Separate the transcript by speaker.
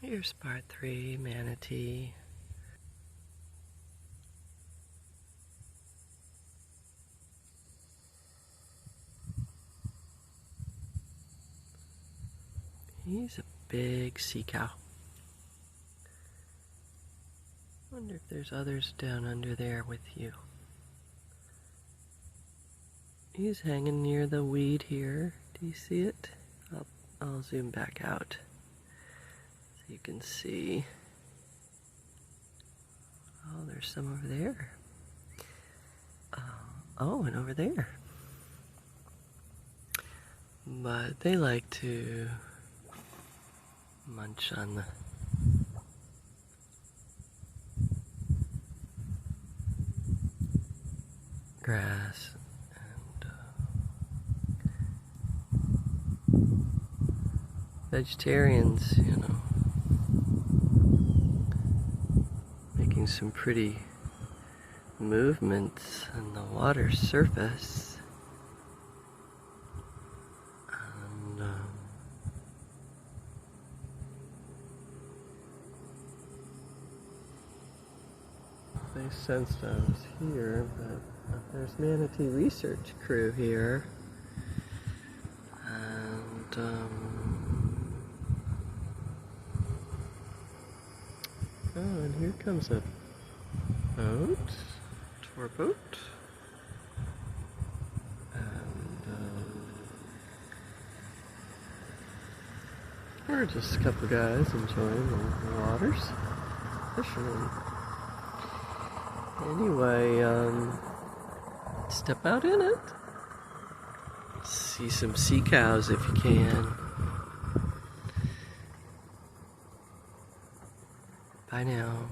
Speaker 1: Here's part 3, manatee. He's a big sea cow. Wonder if there's others down under there with you. He's hanging near the weed here. Do you see it? I'll zoom back out so you can see. Oh, there's some over there. Oh, and over there. But they like to munch on the grass and vegetarians, you know, making some pretty movements on the water surface. And they sensed I was here, but there's manatee research crew here. And oh, and here comes a boat, tour boat. And we're just a couple guys enjoying the waters, fishing. Anyway, step out in it. See some sea cows if you can. Bye now.